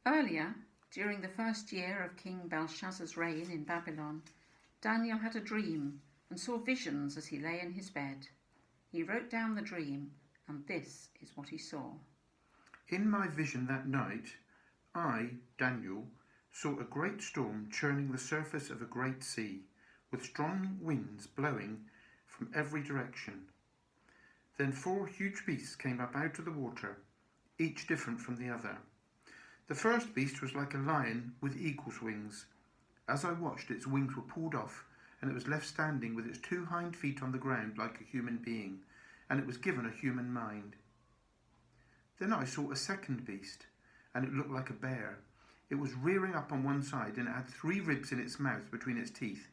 Earlier, during the first year of King Belshazzar's reign in Babylon, Daniel had a dream and saw visions as he lay in his bed. He wrote down the dream, and this is what he saw. In my vision that night, I, Daniel, saw a great storm churning the surface of a great sea, with strong winds blowing from every direction. Then 4 huge beasts came up out of the water, each different from the other. The first beast was like a lion with eagle's wings. As I watched, its wings were pulled off, and it was left standing with its 2 hind feet on the ground like a human being, and it was given a human mind. Then I saw a second beast, and it looked like a bear. It was rearing up on one side, and it had 3 ribs in its mouth between its teeth.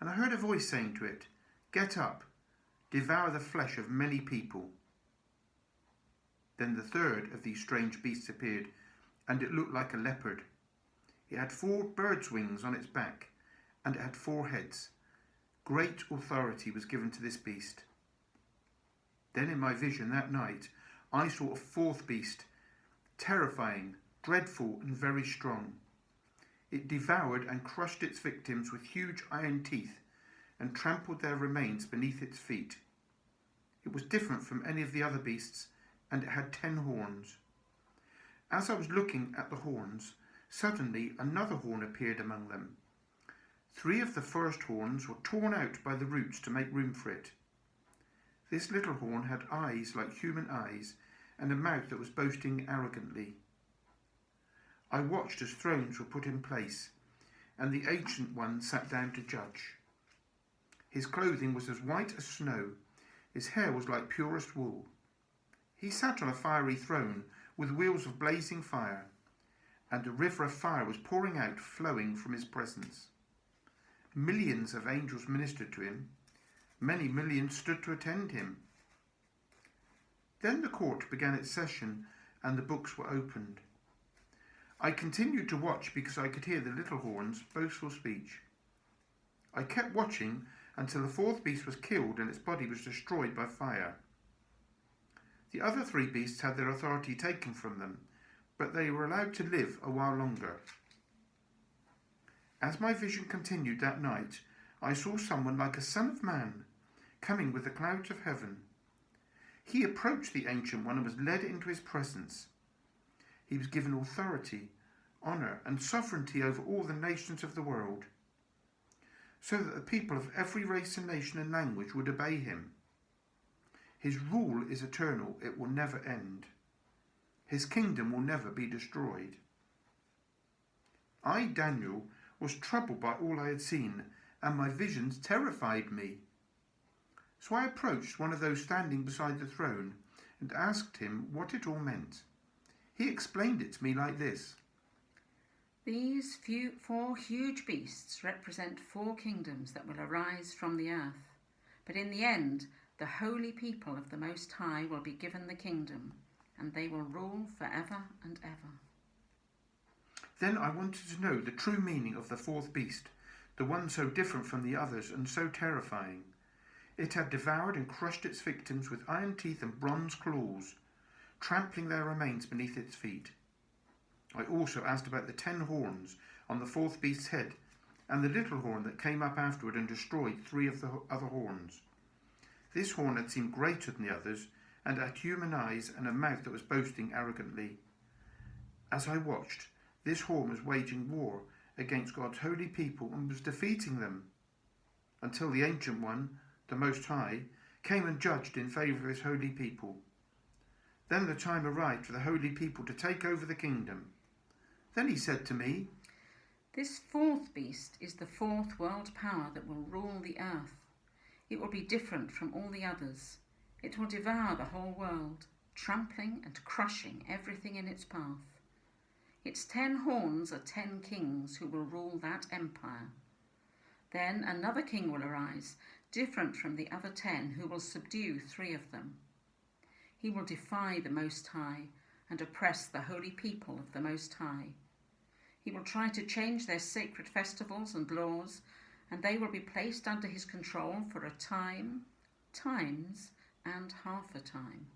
And I heard a voice saying to it, "Get up, devour the flesh of many people." Then the third of these strange beasts appeared, and it looked like a leopard. It had 4 birds' wings on its back, and it had 4 heads. Great authority was given to this beast. Then in my vision that night, I saw a 4th beast, terrifying, dreadful, and very strong. It devoured and crushed its victims with huge iron teeth, and trampled their remains beneath its feet. It was different from any of the other beasts, and it had 10 horns. As I was looking at the horns, suddenly another horn appeared among them. 3 of the first horns were torn out by the roots to make room for it. This little horn had eyes like human eyes, and a mouth that was boasting arrogantly. I watched as thrones were put in place, and the Ancient One sat down to judge. His clothing was as white as snow, his hair was like purest wool. He sat on a fiery throne with wheels of blazing fire, and a river of fire was pouring out, flowing from his presence. Millions of angels ministered to him. Many millions stood to attend him. Then the court began its session, and the books were opened. I continued to watch because I could hear the little horn's boastful speech. I kept watching until the 4th beast was killed and its body was destroyed by fire. The other 3 beasts had their authority taken from them, but they were allowed to live a while longer. As my vision continued that night, I saw someone like a son of man coming with the clouds of heaven. He approached the Ancient One and was led into his presence. He was given authority, honour, and sovereignty over all the nations of the world, so that the people of every race and nation and language would obey him. His rule is eternal, it will never end. His kingdom will never be destroyed. I, Daniel, was troubled by all I had seen, and my visions terrified me. So I approached one of those standing beside the throne and asked him what it all meant. He explained it to me like this. These 4 huge beasts represent 4 kingdoms that will arise from the earth. But in the end, the holy people of the Most High will be given the kingdom, and they will rule forever and ever. Then I wanted to know the true meaning of the 4th beast, the one so different from the others and so terrifying. It had devoured and crushed its victims with iron teeth and bronze claws, trampling their remains beneath its feet. I also asked about the 10 horns on the 4th beast's head, and the little horn that came up afterward and destroyed 3 of the other horns. This horn had seemed greater than the others, and had human eyes and a mouth that was boasting arrogantly. As I watched, this horn was waging war against God's holy people and was defeating them, until the Ancient One, the Most High, came and judged in favour of his holy people. Then the time arrived for the holy people to take over the kingdom. Then he said to me, This 4th beast is the 4th world power that will rule the earth. It will be different from all the others. It will devour the whole world, trampling and crushing everything in its path. Its 10 horns are 10 kings who will rule that empire. Then another king will arise, different from the other 10, who will subdue 3 of them. He will defy the Most High and oppress the holy people of the Most High. He will try to change their sacred festivals and laws, and they will be placed under his control for a time, times, and half a time.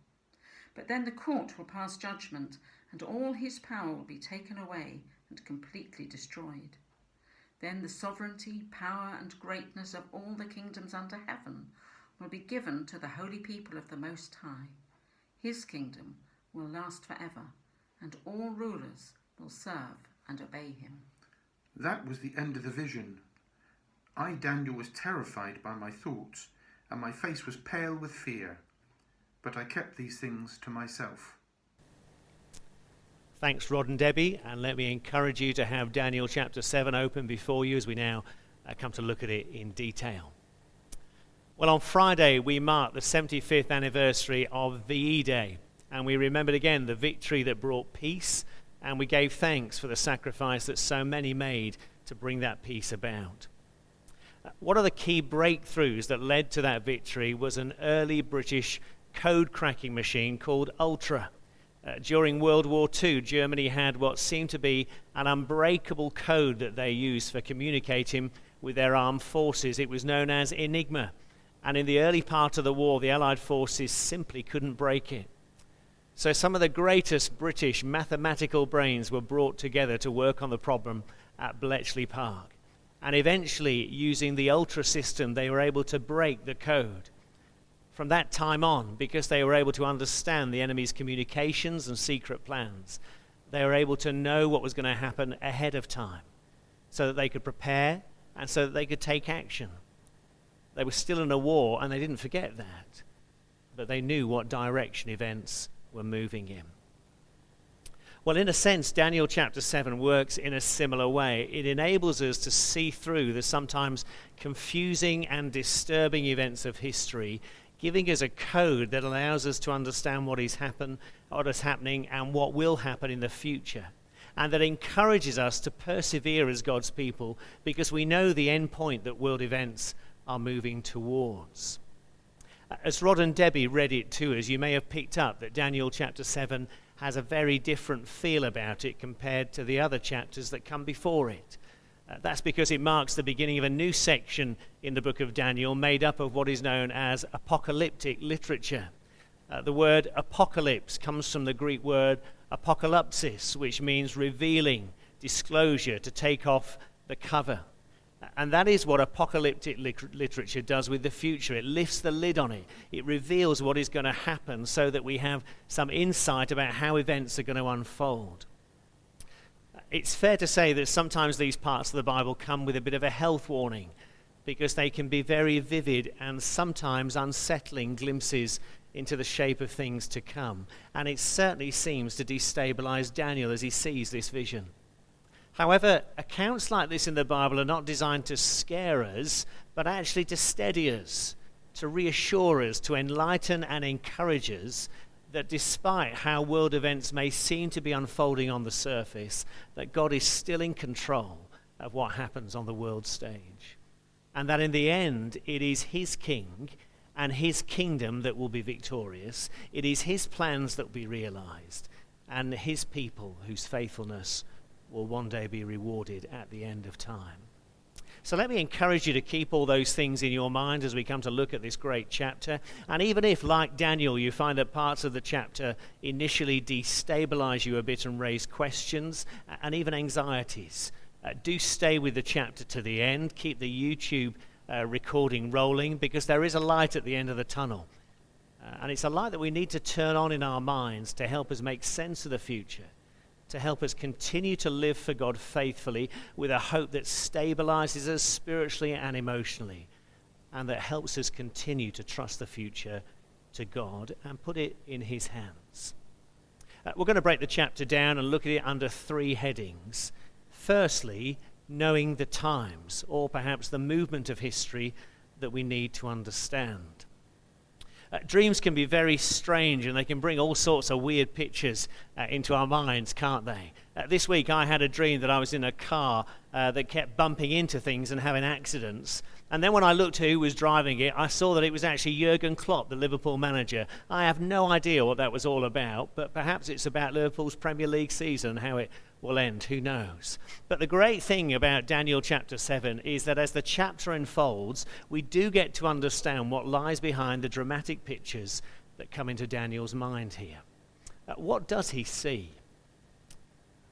But then the court will pass judgment, and all his power will be taken away and completely destroyed. Then the sovereignty, power and greatness of all the kingdoms under heaven will be given to the holy people of the Most High. His kingdom will last forever, and all rulers will serve and obey him. That was the end of the vision. I, Daniel, was terrified by my thoughts, and my face was pale with fear. But I kept these things to myself. Thanks, Rod and Debbie, and let me encourage you to have Daniel chapter 7 open before you as we now come to look at it in detail. Well, on Friday we marked the 75th anniversary of VE Day, and we remembered again the victory that brought peace, and we gave thanks for the sacrifice that so many made to bring that peace about. One of the key breakthroughs that led to that victory was an early British code cracking machine called Ultra. During World War II, Germany had what seemed to be an unbreakable code that they used for communicating with their armed forces. It was known as Enigma, and in the early part of the war, the Allied forces simply couldn't break it. So some of the greatest British mathematical brains were brought together to work on the problem at Bletchley Park. And eventually, using the Ultra system, they were able to break the code. From that time on, because they were able to understand the enemy's communications and secret plans, they were able to know what was going to happen ahead of time so that they could prepare and so that they could take action. They were still in a war, and they didn't forget that, but they knew what direction events were moving in. Well, in a sense, Daniel chapter 7 works in a similar way. It enables us to see through the sometimes confusing and disturbing events of history, giving us a code that allows us to understand what is happening and what will happen in the future, and that encourages us to persevere as God's people because we know the end point that world events are moving towards. As Rod and Debbie read it to us, you may have picked up that Daniel chapter 7 has a very different feel about it compared to the other chapters that come before it. That's because it marks the beginning of a new section in the book of Daniel made up of what is known as apocalyptic literature. The word apocalypse comes from the Greek word apokalypsis, which means revealing, disclosure, to take off the cover. And that is what apocalyptic literature does with the future. It lifts the lid on it. It reveals what is going to happen so that we have some insight about how events are going to unfold. It's fair to say that sometimes these parts of the Bible come with a bit of a health warning because they can be very vivid and sometimes unsettling glimpses into the shape of things to come. And it certainly seems to destabilize Daniel as he sees this vision. However, accounts like this in the Bible are not designed to scare us, but actually to steady us, to reassure us, to enlighten and encourage us that despite how world events may seem to be unfolding on the surface, that God is still in control of what happens on the world stage. And that in the end, it is his king and his kingdom that will be victorious. It is his plans that will be realized, and his people whose faithfulness will one day be rewarded at the end of time. So let me encourage you to keep all those things in your mind as we come to look at this great chapter. And even if, like Daniel, you find that parts of the chapter initially destabilize you a bit and raise questions and even anxieties, do stay with the chapter to the end. Keep the YouTube recording rolling, because there is a light at the end of the tunnel. And it's a light that we need to turn on in our minds to help us make sense of the future, to help us continue to live for God faithfully with a hope that stabilizes us spiritually and emotionally, and that helps us continue to trust the future to God and put it in his hands. We're going to break the chapter down and look at it under three headings. Firstly, knowing the times, or perhaps the movement of history that we need to understand. Dreams can be very strange, and they can bring all sorts of weird pictures into our minds, can't they? This week I had a dream that I was in a car that kept bumping into things and having accidents. And then when I looked who was driving it, I saw that it was actually Jurgen Klopp, the Liverpool manager. I have no idea what that was all about, but perhaps it's about Liverpool's Premier League season, how it will end, who knows. But the great thing about Daniel chapter 7 is that as the chapter unfolds, we do get to understand what lies behind the dramatic pictures that come into Daniel's mind here. What does he see?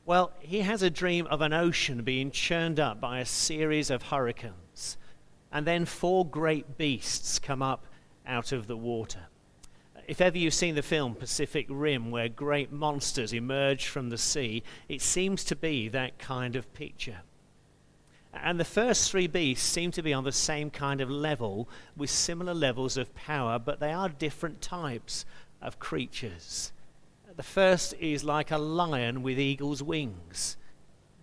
Well, he has a dream of an ocean being churned up by a series of hurricanes, and then 4 great beasts come up out of the water. If ever you've seen the film Pacific Rim, where great monsters emerge from the sea, it seems to be that kind of picture. And the first 3 beasts seem to be on the same kind of level, with similar levels of power, but they are different types of creatures. The first is like a lion with eagle's wings,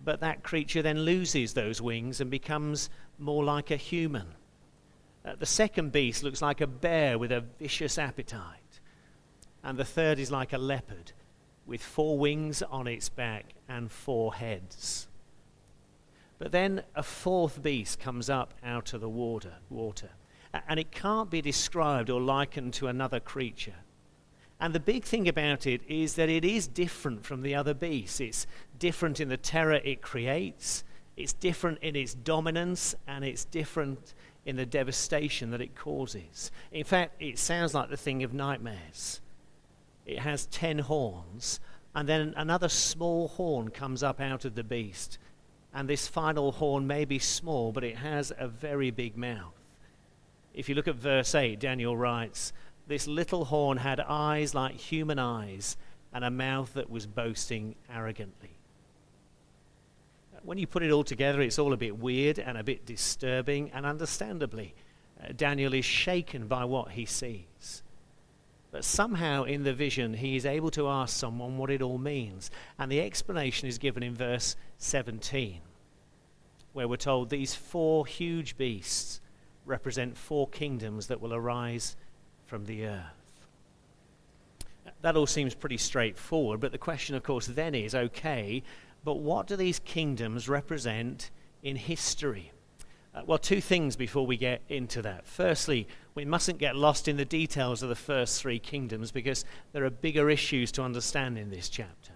but that creature then loses those wings and becomes more like a human. The second beast looks like a bear with a vicious appetite. And the third is like a leopard with 4 wings on its back and 4 heads. But then a 4th beast comes up out of the water, and it can't be described or likened to another creature. And the big thing about it is that it is different from the other beasts. It's different in the terror it creates, it's different in its dominance, and it's different in the devastation that it causes. In fact, it sounds like the thing of nightmares. It has 10 horns, and then another small horn comes up out of the beast. And this final horn may be small, but it has a very big mouth. If you look at verse 8, Daniel writes, "This little horn had eyes like human eyes, and a mouth that was boasting arrogantly." When you put it all together, it's all a bit weird and a bit disturbing, and understandably, Daniel is shaken by what he sees. But somehow in the vision, he is able to ask someone what it all means. And the explanation is given in verse 17, where we're told these 4 huge beasts represent 4 kingdoms that will arise from the earth. That all seems pretty straightforward, but the question, of course, then is, okay, but what do these kingdoms represent in history? Well, 2 things before we get into that. Firstly, we mustn't get lost in the details of the first 3 kingdoms because there are bigger issues to understand in this chapter.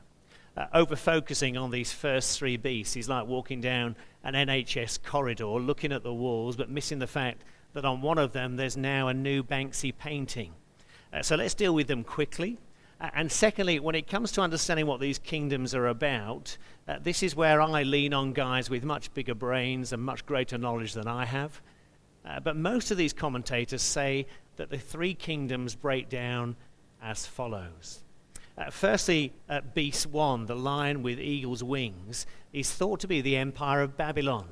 Over-focusing on these first 3 beasts is like walking down an NHS corridor, looking at the walls, but missing the fact that on one of them there's now a new Banksy painting. So let's deal with them quickly. And secondly, when it comes to understanding what these kingdoms are about, this is where I lean on guys with much bigger brains and much greater knowledge than I have. But most of these commentators say that the 3 kingdoms break down as follows. Firstly, Beast 1, the lion with eagle's wings, is thought to be the Empire of Babylon,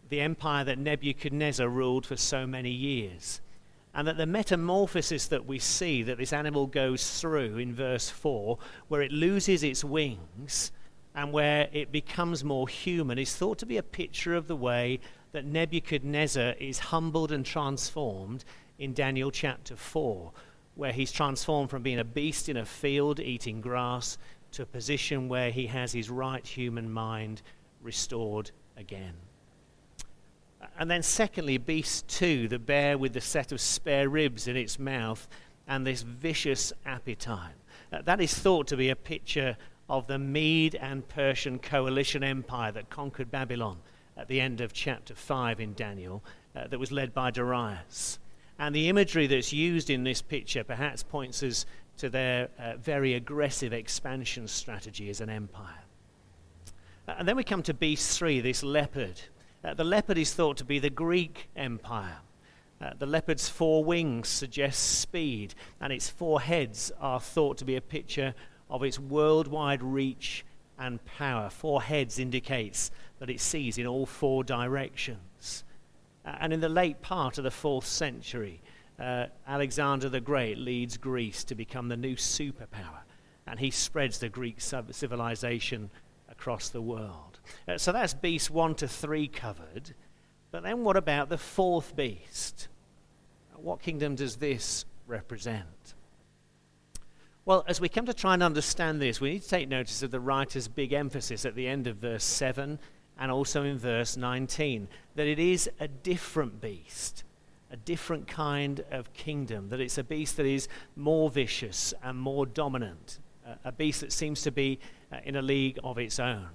the empire that Nebuchadnezzar ruled for so many years. And that the metamorphosis that we see that this animal goes through in verse 4, where it loses its wings and where it becomes more human, is thought to be a picture of the way that Nebuchadnezzar is humbled and transformed in Daniel chapter 4, where he's transformed from being a beast in a field eating grass to a position where he has his right human mind restored again. And then secondly, Beast 2, the bear with the set of spare ribs in its mouth and this vicious appetite. That is thought to be a picture of the Mede and Persian coalition empire that conquered Babylon at the end of chapter 5 in Daniel, that was led by Darius. And the imagery that's used in this picture perhaps points us to their very aggressive expansion strategy as an empire. And then we come to Beast 3, this leopard. The leopard is thought to be the Greek Empire. The leopard's 4 wings suggest speed, and its 4 heads are thought to be a picture of its worldwide reach and power. 4 heads indicates that it sees in all 4 directions. And in the late part of the 4th century, Alexander the Great leads Greece to become the new superpower, and he spreads the Greek civilization across the world. So that's beasts 1 to 3 covered. But then what about the 4th beast? What kingdom does this represent? Well, as we come to try and understand this, we need to take notice of the writer's big emphasis at the end of verse 7 and also in verse 19, that it is a different beast, a different kind of kingdom, that it's a beast that is more vicious and more dominant, a beast that seems to be in a league of its own.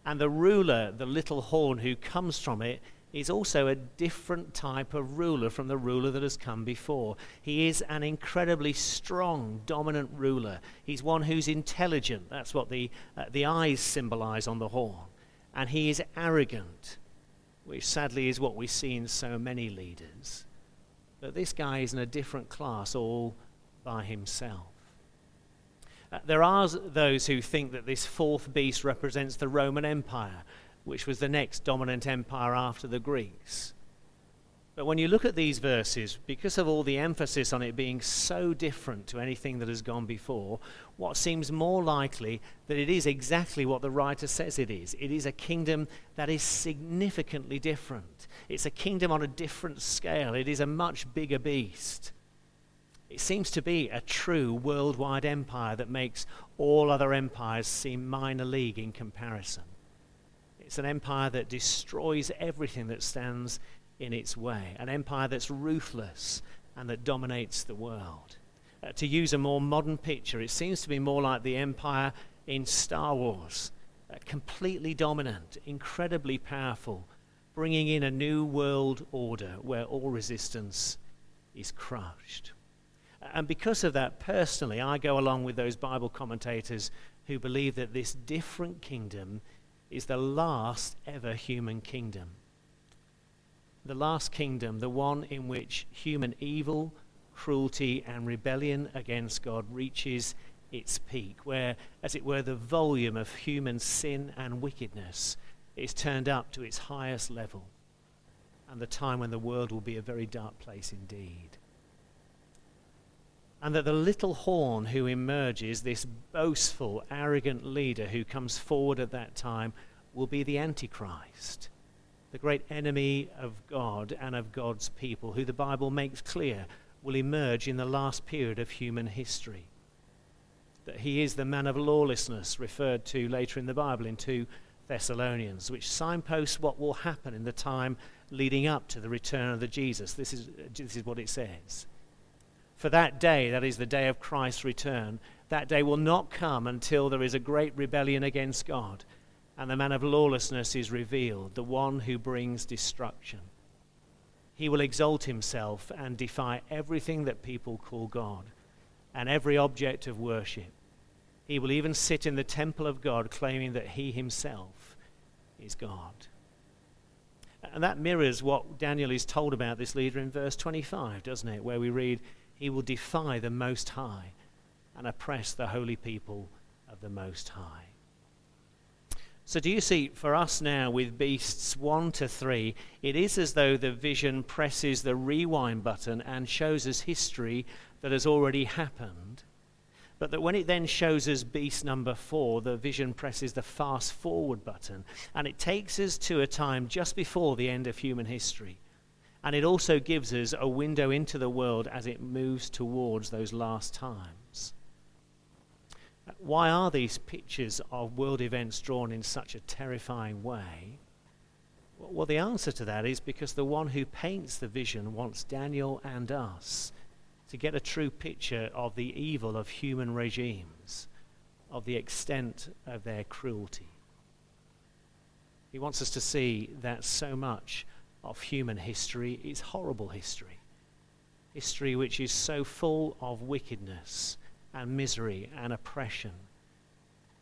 And the ruler, the little horn who comes from it, is also a different type of ruler from the ruler that has come before. He is an incredibly strong, dominant ruler. He's one who's intelligent. That's what the eyes symbolize on the horn. And he is arrogant, which sadly is what we see in so many leaders. But this guy is in a different class all by himself. There are those who think that this fourth beast represents the Roman Empire, which was the next dominant empire after the Greeks. But when you look at these verses, because of all the emphasis on it being so different to anything that has gone before, what seems more likely that it is exactly what the writer says it is. It is a kingdom that is significantly different. It's a kingdom on a different scale. It is a much bigger beast. It seems to be a true worldwide empire that makes all other empires seem minor league in comparison. It's an empire that destroys everything that stands in its way, an empire that's ruthless and that dominates the world. To use a more modern picture, it seems to be more like the empire in Star Wars, completely dominant, incredibly powerful, bringing in a new world order where all resistance is crushed. And because of that, personally, I go along with those Bible commentators who believe that this different kingdom is the last ever human kingdom. The last kingdom, the one in which human evil, cruelty, and rebellion against God reaches its peak, where, as it were, the volume of human sin and wickedness is turned up to its highest level, and the time when the world will be a very dark place indeed. And that the little horn who emerges, this boastful, arrogant leader who comes forward at that time, will be the Antichrist, the great enemy of God and of God's people, who the Bible makes clear will emerge in the last period of human history. That he is the man of lawlessness referred to later in the Bible in 2 Thessalonians, which signposts what will happen in the time leading up to the return of the Jesus. This is what it says. For that day, that is the day of Christ's return, that day will not come until there is a great rebellion against God, and the man of lawlessness is revealed, the one who brings destruction. He will exalt himself and defy everything that people call God, and every object of worship. He will even sit in the temple of God, claiming that he himself is God. And that mirrors what Daniel is told about this leader in verse 25, doesn't it? Where we read, he will defy the Most High and oppress the holy people of the Most High. So do you see, for us now with beasts 1 to 3, it is as though the vision presses the rewind button and shows us history that has already happened, but that when it then shows us beast number 4, the vision presses the fast forward button, and it takes us to a time just before the end of human history. And it also gives us a window into the world as it moves towards those last times. Why are these pictures of world events drawn in such a terrifying way? Well, the answer to that is because the one who paints the vision wants Daniel and us to get a true picture of the evil of human regimes, of the extent of their cruelty. He wants us to see that so much of human history is horrible history. History which is so full of wickedness and misery and oppression.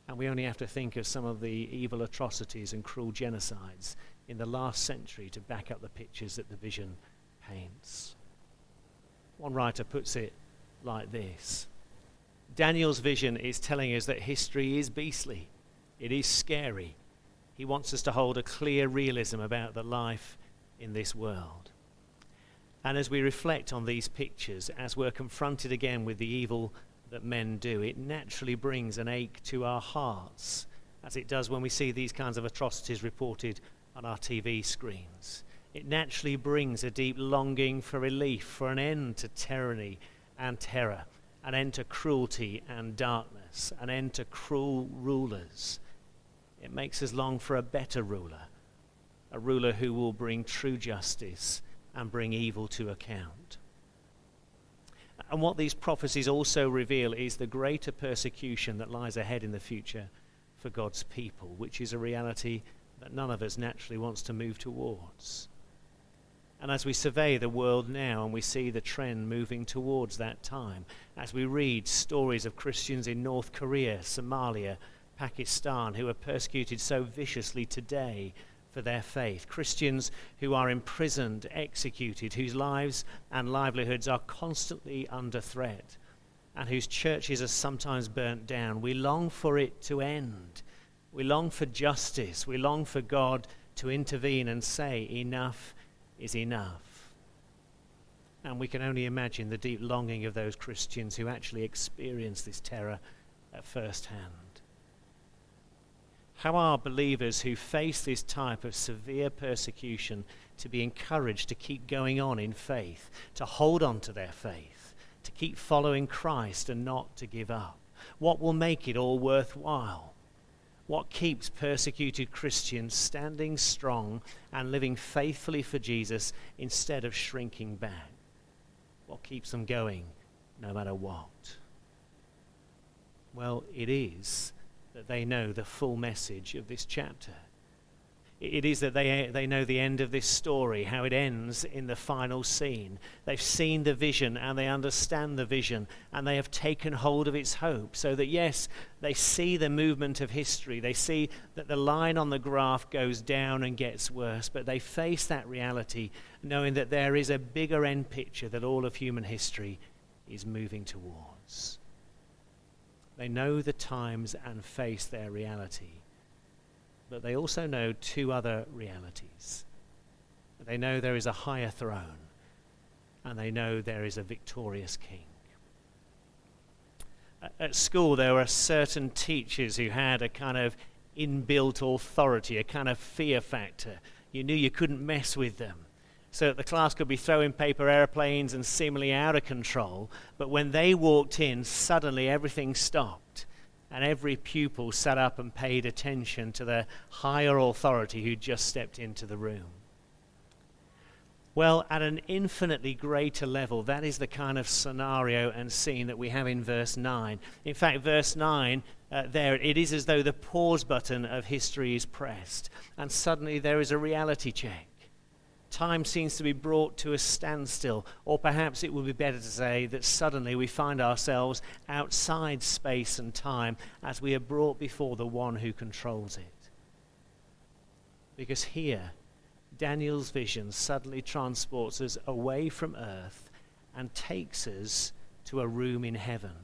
And we only have to think of some of the evil atrocities and cruel genocides in the last century to back up the pictures that the vision paints. One writer puts it like this: Daniel's vision is telling us that history is beastly. It is scary. He wants us to hold a clear realism about the life in this world. And as we reflect on these pictures, as we're confronted again with the evil that men do, it naturally brings an ache to our hearts, as it does when we see these kinds of atrocities reported on our TV screens. It naturally brings a deep longing for relief, for an end to tyranny and terror, an end to cruelty and darkness, an end to cruel rulers. It makes us long for a better ruler, a ruler who will bring true justice and bring evil to account. And what these prophecies also reveal is the greater persecution that lies ahead in the future for God's people, which is a reality that none of us naturally wants to move towards. And as we survey the world now and we see the trend moving towards that time, as we read stories of Christians in North Korea, Somalia, Pakistan, who are persecuted so viciously today for their faith, Christians who are imprisoned, executed, whose lives and livelihoods are constantly under threat, and whose churches are sometimes burnt down, we long for it to end. We long for justice. We long for God to intervene and say, enough is enough. And we can only imagine the deep longing of those Christians who actually experience this terror at first hand. How are believers who face this type of severe persecution to be encouraged to keep going on in faith, to hold on to their faith, to keep following Christ and not to give up? What will make it all worthwhile? What keeps persecuted Christians standing strong and living faithfully for Jesus instead of shrinking back? What keeps them going no matter what? Well, it is that they know the full message of this chapter. It is that they know the end of this story, how it ends in the final scene. They've seen the vision and they understand the vision and they have taken hold of its hope, so that yes, they see the movement of history. They see that the line on the graph goes down and gets worse, but they face that reality knowing that there is a bigger end picture that all of human history is moving towards. They know the times and face their reality. But they also know two other realities. They know there is a higher throne, and they know there is a victorious king. At school, there were certain teachers who had a kind of inbuilt authority, a kind of fear factor. You knew you couldn't mess with them. So that the class could be throwing paper airplanes and seemingly out of control, but when they walked in, suddenly everything stopped. And every pupil sat up and paid attention to the higher authority who just stepped into the room. Well, at an infinitely greater level, that is the kind of scenario and scene that we have in verse 9. In fact, verse 9, there it is as though the pause button of history is pressed, and suddenly there is a reality check. Time seems to be brought to a standstill, or perhaps it would be better to say that suddenly we find ourselves outside space and time as we are brought before the one who controls it. Because here, Daniel's vision suddenly transports us away from earth and takes us to a room in heaven.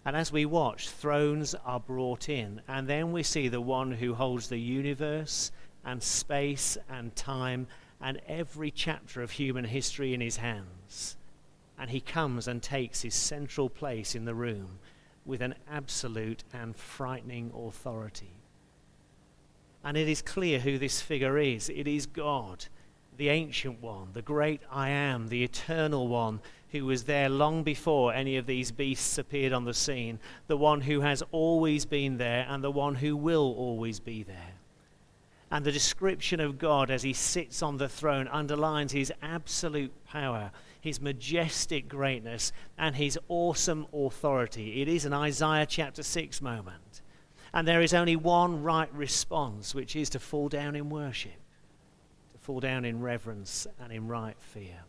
And as we watch, thrones are brought in, and then we see the one who holds the universe and space and time and every chapter of human history in his hands. And he comes and takes his central place in the room with an absolute and frightening authority. And it is clear who this figure is. It is God, the Ancient One, the great I Am, the Eternal One, who was there long before any of these beasts appeared on the scene, the one who has always been there and the one who will always be there. And the description of God as he sits on the throne underlines his absolute power, his majestic greatness, and his awesome authority. It is an Isaiah chapter 6 moment. And there is only one right response, which is to fall down in worship, to fall down in reverence and in right fear.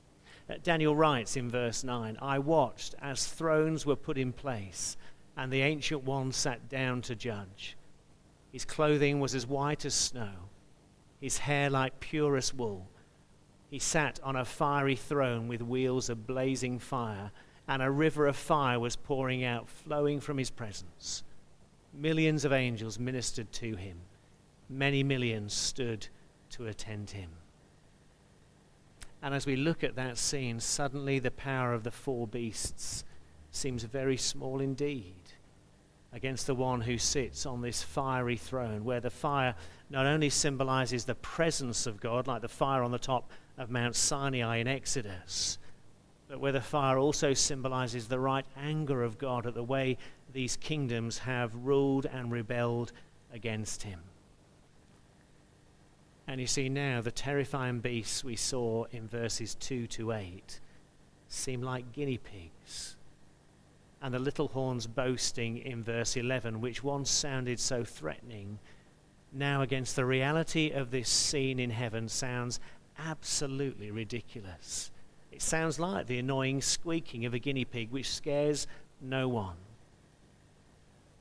Daniel writes in verse 9, I watched as thrones were put in place, and the Ancient One sat down to judge. His clothing was as white as snow, his hair like purest wool. He sat on a fiery throne with wheels of blazing fire, and a river of fire was pouring out, flowing from his presence. Millions of angels ministered to him. Many millions stood to attend him. And as we look at that scene, suddenly the power of the four beasts seems very small indeed against the one who sits on this fiery throne, where the fire not only symbolizes the presence of God, like the fire on the top of Mount Sinai in Exodus, but where the fire also symbolizes the right anger of God at the way these kingdoms have ruled and rebelled against him. And you see now the terrifying beasts we saw in verses 2 to 8 seem like guinea pigs. And the little horns boasting in verse 11, which once sounded so threatening, now against the reality of this scene in heaven sounds absolutely ridiculous. It sounds like the annoying squeaking of a guinea pig, which scares no one.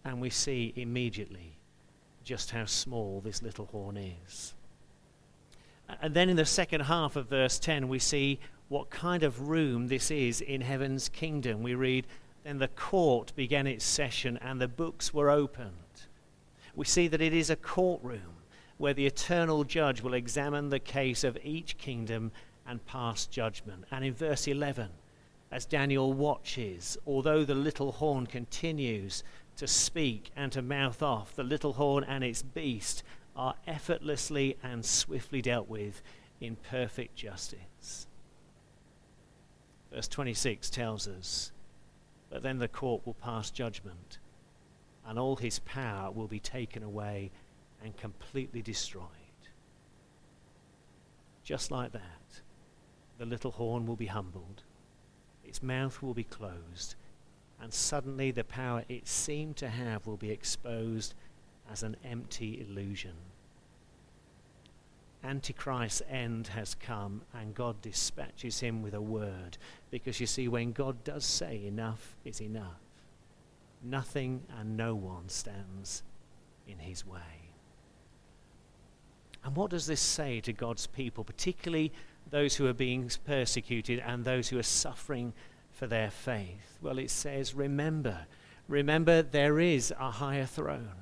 And we see immediately just how small this little horn is. And then in the second half of verse 10, we see what kind of room this is in heaven's kingdom. We read, "Then the court began its session and the books were opened." We see that it is a courtroom where the eternal judge will examine the case of each kingdom and pass judgment. And in verse 11, as Daniel watches, although the little horn continues to speak and to mouth off, the little horn and its beast are effortlessly and swiftly dealt with in perfect justice. Verse 26 tells us, "But then the court will pass judgment, and all his power will be taken away and completely destroyed." Just like that, the little horn will be humbled, its mouth will be closed, and suddenly the power it seemed to have will be exposed as an empty illusion. Antichrist's end has come, and God dispatches him with a word. Because you see, when God does say enough is enough, nothing and no one stands in his way. And what does this say to God's people, particularly those who are being persecuted and those who are suffering for their faith? Well, it says, remember there is a higher throne.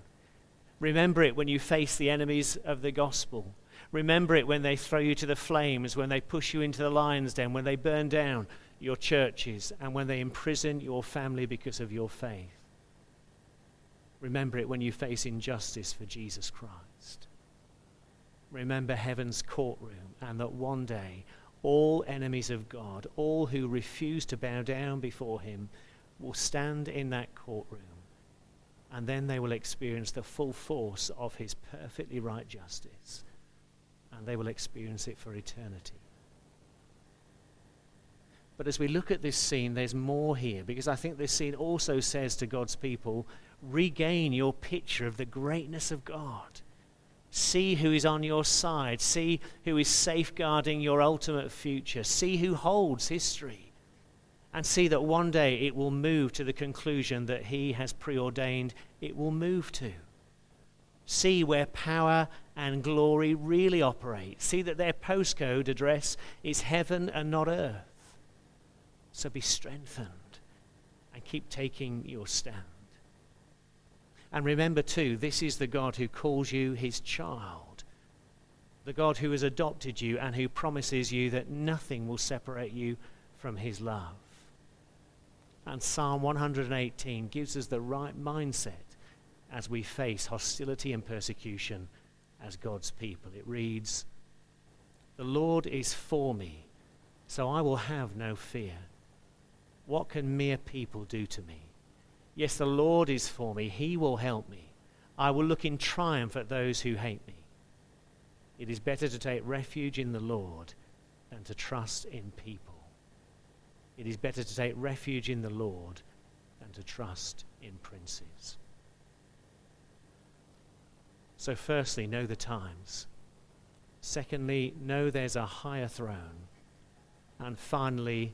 Remember it when you face the enemies of the gospel. Remember it when they throw you to the flames, when they push you into the lion's den, when they burn down your churches, and when they imprison your family because of your faith. Remember it when you face injustice for Jesus Christ. Remember heaven's courtroom, and that one day all enemies of God, all who refuse to bow down before him, will stand in that courtroom, and then they will experience the full force of his perfectly right justice, and they will experience it for eternity. But as we look at this scene, there's more here, because I think this scene also says to God's people, regain your picture of the greatness of God. See who is on your side. See who is safeguarding your ultimate future. See who holds history. And see that one day it will move to the conclusion that he has preordained it will move to. See where power and glory really operate. See that their postcode address is heaven and not earth. So be strengthened and keep taking your stand. And remember too, this is the God who calls you his child. The God who has adopted you and who promises you that nothing will separate you from his love. And Psalm 118 gives us the right mindset as we face hostility and persecution as God's people. It reads, "The Lord is for me, so I will have no fear. What can mere people do to me? Yes, the Lord is for me. He will help me. I will look in triumph at those who hate me. It is better to take refuge in the Lord than to trust in people. It is better to take refuge in the Lord than to trust in princes." So firstly, know the times. Secondly, know there's a higher throne. And finally,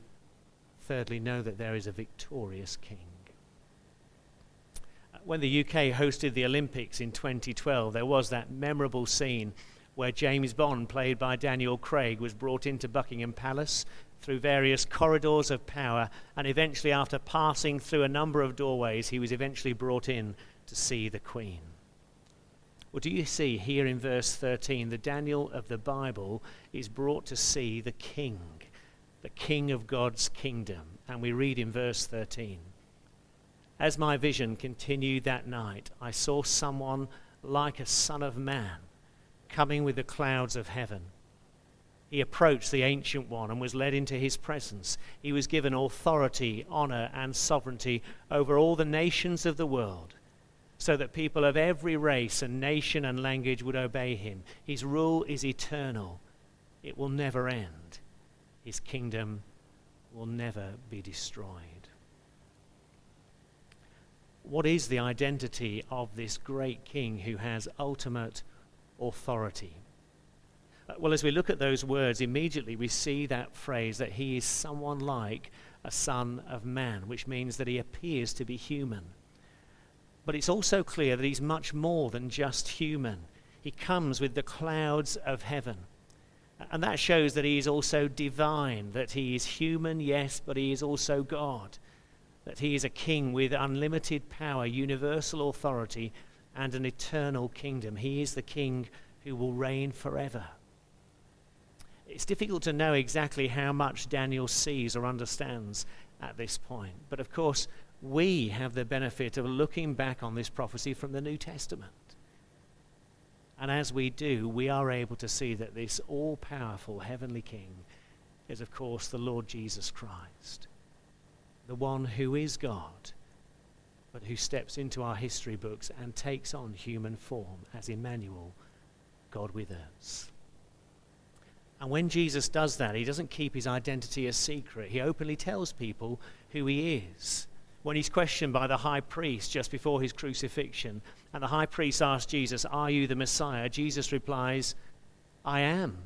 thirdly, know that there is a victorious king. When the UK hosted the Olympics in 2012, there was that memorable scene where James Bond, played by Daniel Craig, was brought into Buckingham Palace through various corridors of power, and eventually, after passing through a number of doorways, he was eventually brought in to see the Queen. Well, do you see here in verse 13, the Daniel of the Bible is brought to see the King of God's kingdom. And we read in verse 13, "As my vision continued that night, I saw someone like a son of man coming with the clouds of heaven. He approached the Ancient One and was led into his presence. He was given authority, honor, and sovereignty over all the nations of the world, so that people of every race and nation and language would obey him. His rule is eternal. It will never end. His kingdom will never be destroyed." What is the identity of this great king who has ultimate authority? Well, as we look at those words, immediately we see that phrase that he is someone like a son of man, which means that he appears to be human. But it's also clear that he's much more than just human. He comes with the clouds of heaven. And that shows that he is also divine, that he is human, yes, but he is also God. That he is a king with unlimited power, universal authority, and an eternal kingdom. He is the king who will reign forever. It's difficult to know exactly how much Daniel sees or understands at this point. But of course, we have the benefit of looking back on this prophecy from the New Testament. And as we do, we are able to see that this all-powerful heavenly king is, of course, the Lord Jesus Christ, the one who is God, but who steps into our history books and takes on human form as Emmanuel, God with us. And when Jesus does that, he doesn't keep his identity a secret. He openly tells people who he is. When he's questioned by the high priest just before his crucifixion, and the high priest asks Jesus, "Are you the Messiah?" Jesus replies, "I am.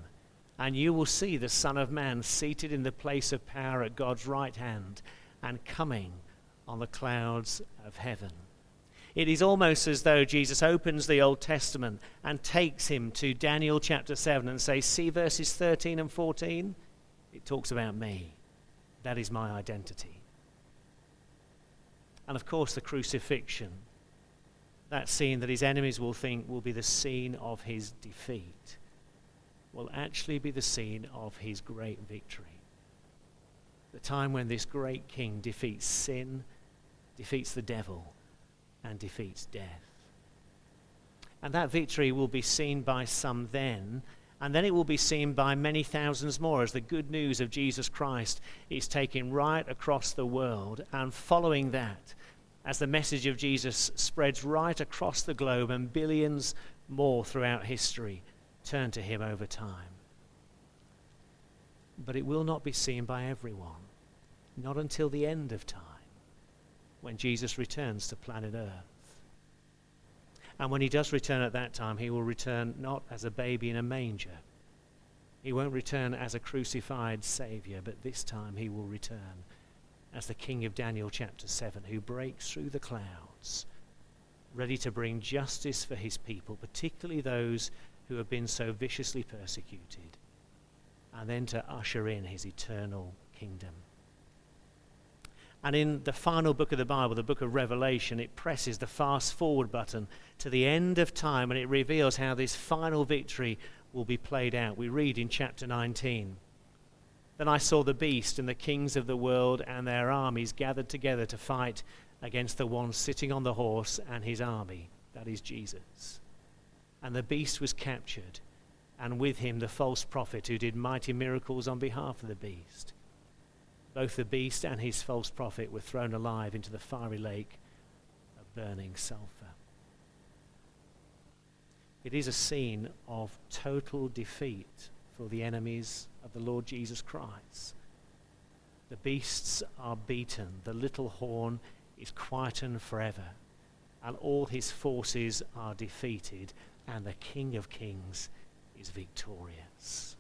And you will see the Son of Man seated in the place of power at God's right hand and coming on the clouds of heaven." It is almost as though Jesus opens the Old Testament and takes him to Daniel chapter 7 and says, "See verses 13 and 14? It talks about me. That is my identity." And of course, the crucifixion, that scene that his enemies will think will be the scene of his defeat, will actually be the scene of his great victory. The time when this great king defeats sin, defeats the devil, and defeats death. And that victory will be seen by some then, and then it will be seen by many thousands more as the good news of Jesus Christ is taken right across the world. And following that, as the message of Jesus spreads right across the globe and billions more throughout history turn to him over time. But it will not be seen by everyone, not until the end of time, when Jesus returns to planet Earth. And when he does return at that time, he will return not as a baby in a manger. He won't return as a crucified Savior, but this time he will return as the King of Daniel chapter 7, who breaks through the clouds, ready to bring justice for his people, particularly those who have been so viciously persecuted, and then to usher in his eternal kingdom. And in the final book of the Bible, the book of Revelation, it presses the fast forward button to the end of time, and it reveals how this final victory will be played out. We read in chapter 19, "Then I saw the beast and the kings of the world and their armies gathered together to fight against the one sitting on the horse and his army," that is Jesus. "And the beast was captured, and with him the false prophet who did mighty miracles on behalf of the beast. Both the beast and his false prophet were thrown alive into the fiery lake of burning sulfur." It is a scene of total defeat for the enemies of the Lord Jesus Christ. The beasts are beaten, the little horn is quietened forever, and all his forces are defeated, and the King of Kings is victorious.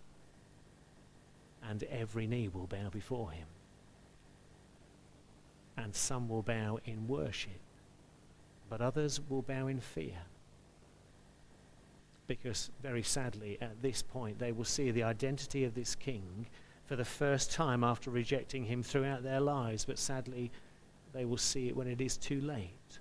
And every knee will bow before him. And some will bow in worship, but others will bow in fear. Because very sadly, at this point, they will see the identity of this king for the first time after rejecting him throughout their lives, but sadly, they will see it when it is too late.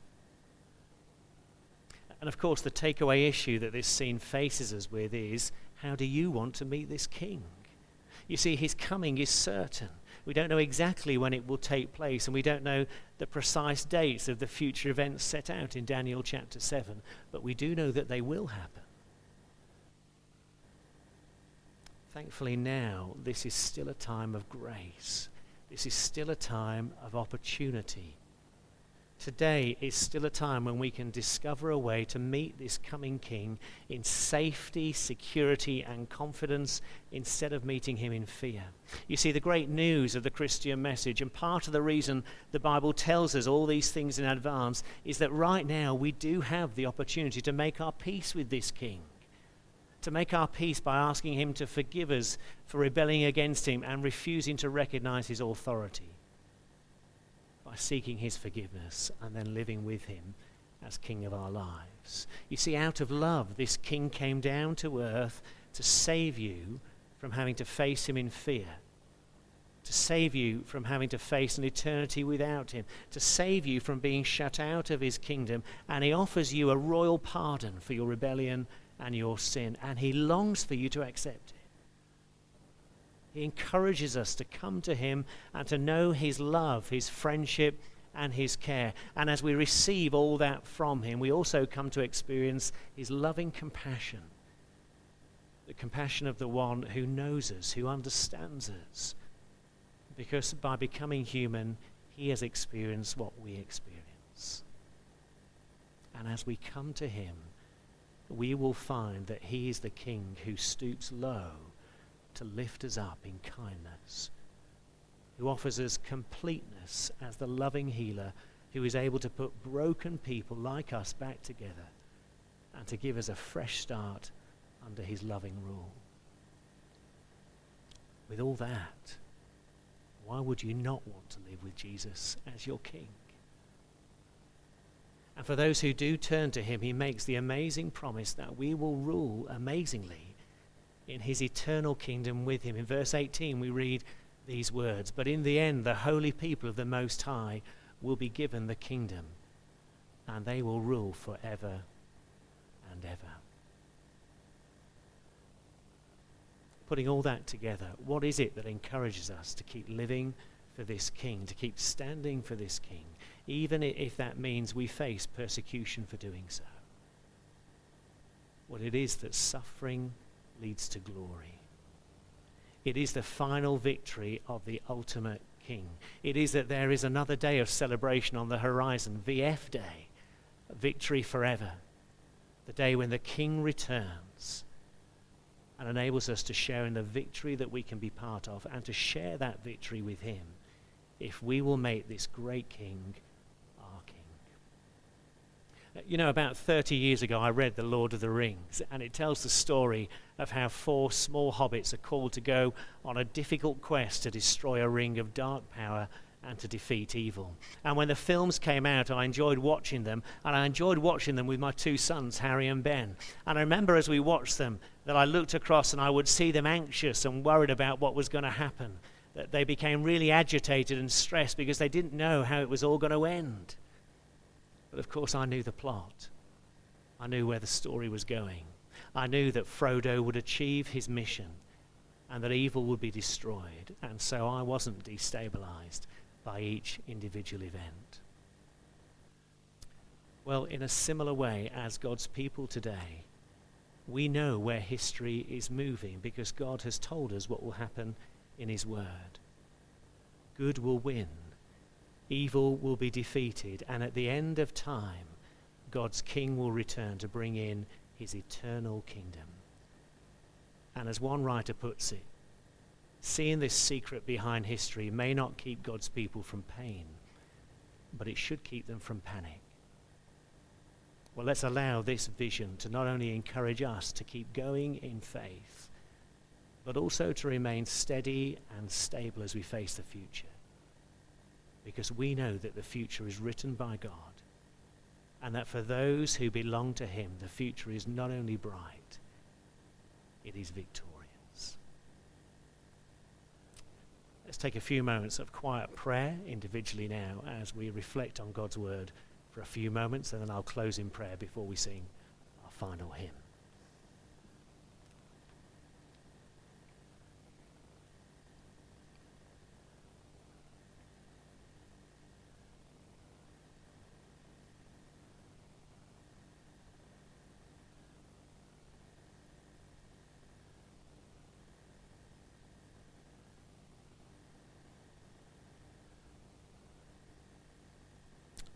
And of course, the takeaway issue that this scene faces us with is, how do you want to meet this king? You see, his coming is certain. We don't know exactly when it will take place, and we don't know the precise dates of the future events set out in Daniel chapter 7, but we do know that they will happen. Thankfully now, this is still a time of grace. This is still a time of opportunity. Today is still a time when we can discover a way to meet this coming king in safety, security, and confidence instead of meeting him in fear. You see, the great news of the Christian message, and part of the reason the Bible tells us all these things in advance, is that right now we do have the opportunity to make our peace with this king, to make our peace by asking him to forgive us for rebelling against him and refusing to recognize his authority, by seeking his forgiveness and then living with him as king of our lives. You see, out of love, this king came down to earth to save you from having to face him in fear, to save you from having to face an eternity without him, to save you from being shut out of his kingdom. And he offers you a royal pardon for your rebellion and your sin, and he longs for you to accept it. He encourages us to come to him and to know his love, his friendship, and his care. And as we receive all that from him, we also come to experience his loving compassion, the compassion of the one who knows us, who understands us, because by becoming human, he has experienced what we experience. And as we come to him, we will find that he is the king who stoops low to lift us up in kindness, who offers us completeness as the loving healer who is able to put broken people like us back together and to give us a fresh start under his loving rule. With all that, why would you not want to live with Jesus as your king? And for those who do turn to him, he makes the amazing promise that we will rule amazingly in his eternal kingdom with him. In verse 18 we read these words, "But in the end the holy people of the Most High will be given the kingdom, and they will rule forever and ever." Putting all that together, what is it that encourages us to keep living for this king, to keep standing for this king, even if that means we face persecution for doing so? Well, it is that suffering leads to glory. It is the final victory of the ultimate king. It is that there is another day of celebration on the horizon, VF Day, victory forever, the day when the king returns and enables us to share in the victory that we can be part of, and to share that victory with him if we will make this great king our king. You know, about 30 years ago I read The Lord of the Rings, and it tells the story of how 4 small hobbits are called to go on a difficult quest to destroy a ring of dark power and to defeat evil. And when the films came out, I enjoyed watching them, and I enjoyed watching them with my 2 sons, Harry and Ben. And I remember as we watched them that I looked across and I would see them anxious and worried about what was going to happen, that they became really agitated and stressed because they didn't know how it was all going to end. But of course I knew the plot. I knew where the story was going. I knew that Frodo would achieve his mission and that evil would be destroyed, and so I wasn't destabilized by each individual event. Well, in a similar way as God's people today, we know where history is moving because God has told us what will happen in his word. Good will win, evil will be defeated, and at the end of time, God's king will return to bring in his eternal kingdom. And as one writer puts it, seeing this secret behind history may not keep God's people from pain, but it should keep them from panic. Well, let's allow this vision to not only encourage us to keep going in faith, but also to remain steady and stable as we face the future. Because we know that the future is written by God, and that for those who belong to him, the future is not only bright, it is victorious. Let's take a few moments of quiet prayer individually now as we reflect on God's word for a few moments, and then I'll close in prayer before we sing our final hymn.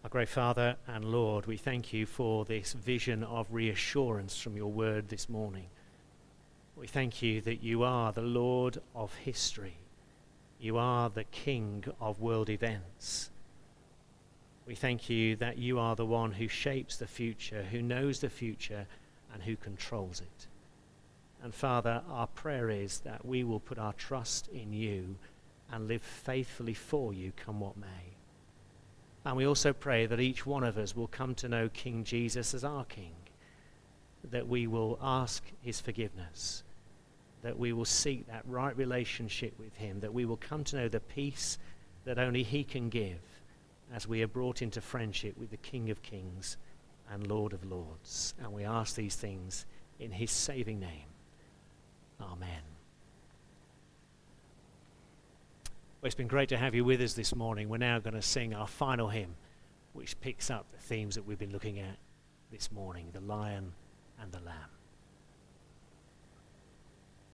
Our great Father and Lord, we thank you for this vision of reassurance from your word this morning. We thank you that you are the Lord of history. You are the King of world events. We thank you that you are the one who shapes the future, who knows the future, and who controls it. And Father, our prayer is that we will put our trust in you and live faithfully for you, come what may. And we also pray that each one of us will come to know King Jesus as our King, that we will ask his forgiveness, that we will seek that right relationship with him, that we will come to know the peace that only he can give as we are brought into friendship with the King of Kings and Lord of Lords. And we ask these things in his saving name. Amen. Well, it's been great to have you with us this morning. We're now going to sing our final hymn, which picks up the themes that we've been looking at this morning, the Lion and the Lamb.